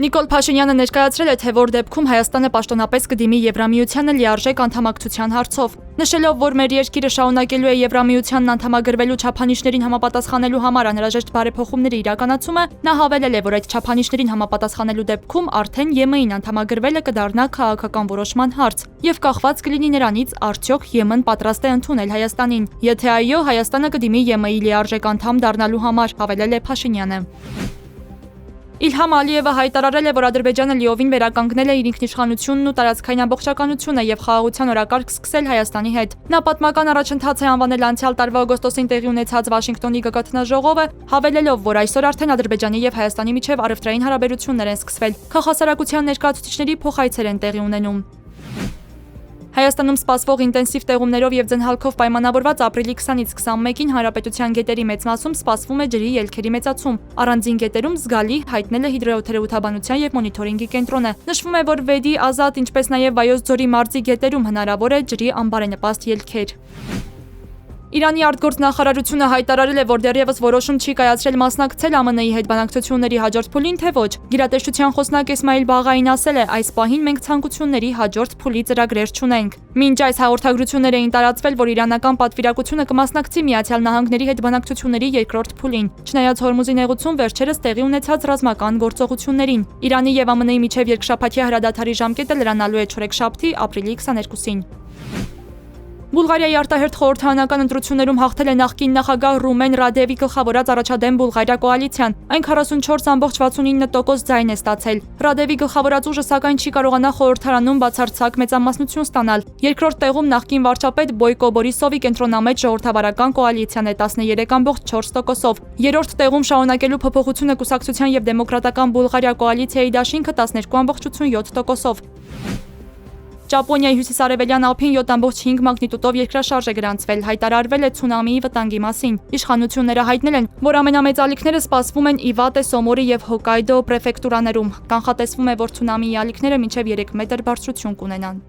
Նիկոլ Փաշինյանը ներկայացրել է, թե որ դեպքում Հայաստանը պաշտոնապես կդիմի Եվրամիությանը լիարժեք անդամակցության հարցով։ Նշելով, որ մեր երկիրը շարունակելու է Եվրամիությանն անդամագրվելու չափանիշներին համապատասխանելու համար անհրաժեշտ բարեփոխումների իրականացումը, նա հավելել է, որ այդ չափանիշներին համապատասխանելու դեպքում արդեն ԵՄ-ին անդամագրվելը կդառնա քաղաքական որոշման հարց եւ կախված կլինի նրանից, արդյոք ԵՄ-ն պատրաստ է ընդունել Հայաստանին։ Եթե այո, Հայաստանը կդիմի ԵՄ-ի լիարժեք անդամ դառնալու համար, հավելել է Փաշինյանը։ Իլհամ Ալիևը հայտարարել է, որ Ադրբեջանը լիովին վերականգնել է իր ինքնիշխանությունն ու տարածքային ամբողջականությունը եւ խաղաղության օրակարգ սկսել Հայաստանի հետ։ Նա պատմական առաջընթաց է անվանել անցյալ տարվա օգոստոսին տեղի ունեցած Վաշինգտոնի գագաթնաժողովը, հավելելով, որ այսօր արդեն Ադրբեջանի եւ Հայաստանի միջև առևտրային հարաբերություններ են սկսվել։ Քաղաքասարակության ներկայացուցիչների փոխայցեր են տեղի ունենում։ Հայաստանում սպասվող ինտենսիվ տեղումներով եւ ձնհալքով պայմանավորված ապրիլի 20-ից 21-ին հանրապետության գետերի մեծ մասում սպասվում է ջրի ելքերի մեծացում։ Առանձին գետերում զգալի հայտնել է հիդրոթերապևտաբանության եւ մոնիթորինգի կենտրոնը։ Նշվում է, որ Վեդի, Ազատ, ինչպես նաեւ Վայոց ձորի մարզի գետերում հնարավոր է ջրի անբարենպաստ ելքեր։ Իրանի արտգործնախարարությունը հայտարարել է, որ դեռևս որոշում չի կայացրել մասնակցել ԱՄՆ-ի հետ բանակցությունների հաջորդ փուլին, թե ոչ։ Գերատեսչության խոսնակ Էսմայիլ Բաղային ասել է, այս պահին մենք ցանկությունների հաջորդ փուլի ծրագրեր չունենք։ Մինչ այս հաղորդագրություններ էին տարածվել, որ իրանական պատվիրակությունը կմասնակցի Միացյալ Նահանգների հետ բանակցությունների երկրորդ փուլին, չնայած Հորմուզի նեղուցում վերջերս տեղի ունեցած ռազմական գործողություններին։ Իրանի եւ ԱՄՆ-ի միջև երկշաբաթյա հրադադարի ժամկետը լրանալու է չորեքշաբթի, ապրիլի 22-ին։ Բուլղարիայի արտահերթ խորհրդարանական ընտրություններում հաղթել է նախկին նախագահ Ռումեն Ռադևի գլխավորած առաջադեմ Բուլղարիա կոալիցիան։ Այն 44.69% ձայն է ստացել։ Ռադևի գլխավորած ուժը սակայն չի կարողանա խորհրդարանում բացարձակ մեծամասնություն ստանալ։ Երկրորդ տեղում նախկին վարչապետ Բոյկո Բորիսովի կենտրոնամետ ժողովրդավարական կոալիցիան է 13.4%-ով։ Երրորդ տեղում շարունակելու փոփոխությունը կուսակցության եւ դեմոկրատական Բուլղարիա կոալիցիայի դաշինքը 12.7%-ով։ Ճապոնիայի հյուսիսարևելյան ափին 7.5 մագնիտուդով երկրաշարժ է գրանցվել, հայտարարվել է ցունամիի վտանգի մասին։ Իշխանությունները հայտնել են, որ ամենամեծ ալիքները սպասվում են Իվատե, Սոմորի եւ Հոկայդո պրեֆեկտուրաներում։ Կանխատեսվում է, որ ցունամիի ալիքները մինչև 3 մետր բարձրություն կունենան։